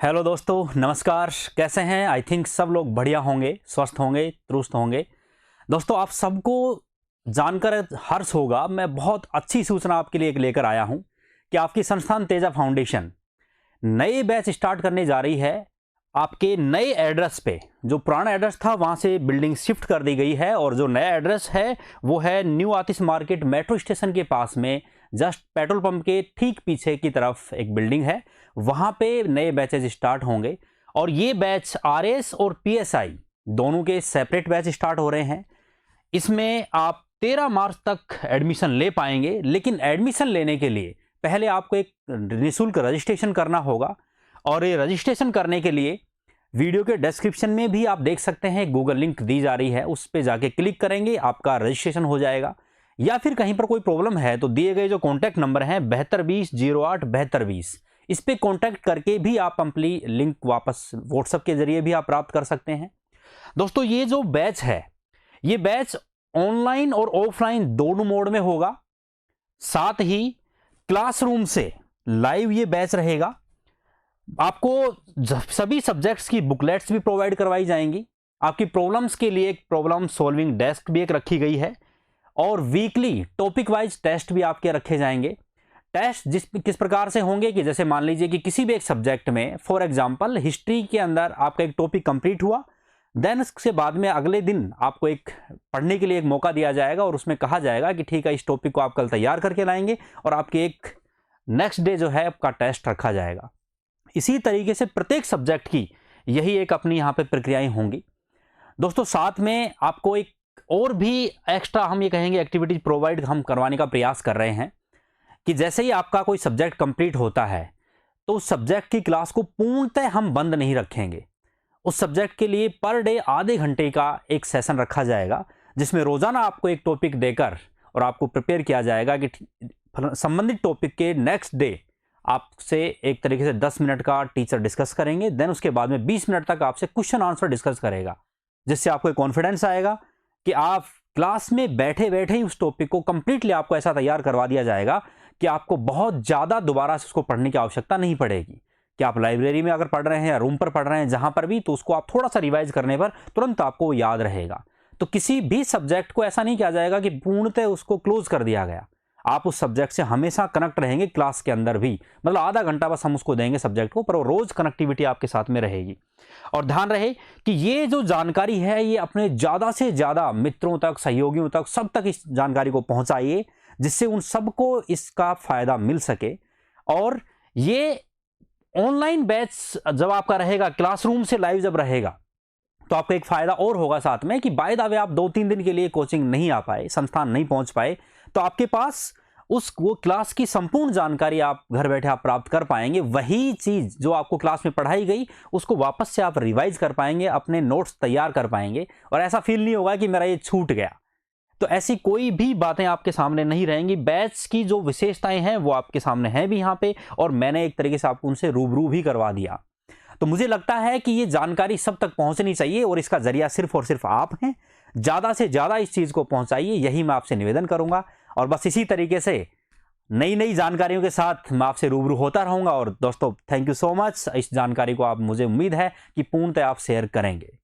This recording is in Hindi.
हेलो दोस्तों, नमस्कार। कैसे हैं? आई थिंक सब लोग बढ़िया होंगे, स्वस्थ होंगे, दुरुस्त होंगे। दोस्तों, आप सबको जानकर हर्ष होगा, मैं बहुत अच्छी सूचना आपके लिए एक लेकर आया हूं कि आपकी संस्थान तेजा फाउंडेशन नए बैच स्टार्ट करने जा रही है। आपके नए एड्रेस पे, जो पुराना एड्रेस था वहां से बिल्डिंग शिफ्ट कर दी गई है और जो नया एड्रेस है वो है न्यू आतिश मार्केट मेट्रो स्टेशन के पास में, जस्ट पेट्रोल पंप के ठीक पीछे की तरफ एक बिल्डिंग है। वहां पे नए बैचेज स्टार्ट होंगे और ये बैच आरएस और पीएसआई दोनों के सेपरेट बैच स्टार्ट हो रहे हैं। इसमें आप 13 मार्च तक एडमिशन ले पाएंगे, लेकिन एडमिशन लेने के लिए पहले आपको एक निःशुल्क रजिस्ट्रेशन करना होगा। और ये रजिस्ट्रेशन करने के लिए वीडियो के डिस्क्रिप्शन में भी आप देख सकते हैं, गूगल लिंक दी जा रही है, उस पर जाके क्लिक करेंगे, आपका रजिस्ट्रेशन हो जाएगा। या फिर कहीं पर कोई प्रॉब्लम है तो दिए गए जो कॉन्टैक्ट नंबर है 7220 08 7220, इस पे कांटेक्ट करके भी आप अपनी लिंक वापस व्हाट्सएप के जरिए भी आप प्राप्त कर सकते हैं। दोस्तों, ये जो बैच है, ये बैच ऑनलाइन और ऑफलाइन दोनों मोड में होगा। साथ ही क्लासरूम से लाइव ये बैच रहेगा। आपको सभी सब्जेक्ट्स की बुकलेट्स भी प्रोवाइड करवाई जाएंगी। आपकी प्रॉब्लम्स के लिए एक प्रॉब्लम सॉल्विंग डेस्क भी एक रखी गई है और वीकली टॉपिक वाइज टेस्ट भी आपके रखे जाएंगे। टेस्ट किस प्रकार से होंगे कि जैसे मान लीजिए कि किसी भी एक सब्जेक्ट में, फॉर एग्जांपल हिस्ट्री के अंदर आपका एक टॉपिक कंप्लीट हुआ, देन उसके बाद में अगले दिन आपको एक पढ़ने के लिए एक मौका दिया जाएगा और उसमें कहा जाएगा कि ठीक है, इस टॉपिक को आप कल तैयार करके लाएंगे और आपके एक नेक्स्ट डे जो है आपका टेस्ट रखा जाएगा। इसी तरीके से प्रत्येक सब्जेक्ट की यही एक अपनी यहाँ पे प्रक्रियाएं होंगी। दोस्तों, साथ में आपको एक और भी एक्स्ट्रा हम ये कहेंगे एक्टिविटीज प्रोवाइड हम करवाने का प्रयास कर रहे हैं कि जैसे ही आपका कोई सब्जेक्ट कंप्लीट होता है तो उस सब्जेक्ट की क्लास को पूर्णतः हम बंद नहीं रखेंगे। उस सब्जेक्ट के लिए पर डे आधे घंटे का एक सेशन रखा जाएगा, जिसमें रोजाना आपको एक टॉपिक देकर और आपको प्रिपेयर किया जाएगा कि संबंधित टॉपिक के नेक्स्ट डे आपसे एक तरीके से 10 मिनट का टीचर डिस्कस करेंगे। देन उसके बाद में 20 मिनट तक आपसे क्वेश्चन आंसर डिस्कस करेगा, जिससे आपको एक कॉन्फिडेंस आएगा कि आप क्लास में बैठे बैठे ही उस टॉपिक को कंप्लीटली आपको ऐसा तैयार करवा दिया जाएगा कि आपको बहुत ज़्यादा दोबारा से उसको पढ़ने की आवश्यकता नहीं पड़ेगी। कि आप लाइब्रेरी में अगर पढ़ रहे हैं या रूम पर पढ़ रहे हैं, जहां पर भी, तो उसको आप थोड़ा सा रिवाइज करने पर तुरंत आपको याद रहेगा। तो किसी भी सब्जेक्ट को ऐसा नहीं किया जाएगा कि पूर्णतः उसको क्लोज कर दिया गया। आप उस सब्जेक्ट से हमेशा कनेक्ट रहेंगे क्लास के अंदर भी, मतलब आधा घंटा बस हम उसको देंगे सब्जेक्ट को, पर वो रोज कनेक्टिविटी आपके साथ में रहेगी। और ध्यान रहे कि ये जो जानकारी है ये अपने ज़्यादा से ज़्यादा मित्रों तक, सहयोगियों तक, सब तक इस जानकारी को पहुंचाइए, जिससे उन सबको इसका फायदा मिल सके। और ये ऑनलाइन बैच जब आपका रहेगा, क्लासरूम से लाइव जब रहेगा, तो आपको एक फायदा और होगा साथ में कि बाय द वे आप 2-3 दिन के लिए कोचिंग नहीं आ पाए, संस्थान नहीं पहुंच पाए, तो आपके पास वो क्लास की संपूर्ण जानकारी आप घर बैठे आप प्राप्त कर पाएंगे। वही चीज जो आपको क्लास में पढ़ाई गई उसको वापस से आप रिवाइज कर पाएंगे, अपने नोट्स तैयार कर पाएंगे और ऐसा फील नहीं होगा कि मेरा ये छूट गया। तो ऐसी कोई भी बातें आपके सामने नहीं रहेंगी। बैच की जो विशेषताएं हैं वो आपके सामने हैं भी यहाँ पे, और मैंने एक तरीके से आपको उनसे रूबरू भी करवा दिया। तो मुझे लगता है कि ये जानकारी सब तक पहुंचनी चाहिए और इसका जरिया सिर्फ और सिर्फ आप हैं। ज़्यादा से ज़्यादा इस चीज़ को पहुंचाइए, यही मैं आपसे निवेदन करूंगा। और बस इसी तरीके से नई नई जानकारियों के साथ मैं आपसे रूबरू होता रहूंगा। और दोस्तों, थैंक यू सो मच। इस जानकारी को आप, मुझे उम्मीद है कि पूर्णतः आप शेयर करेंगे।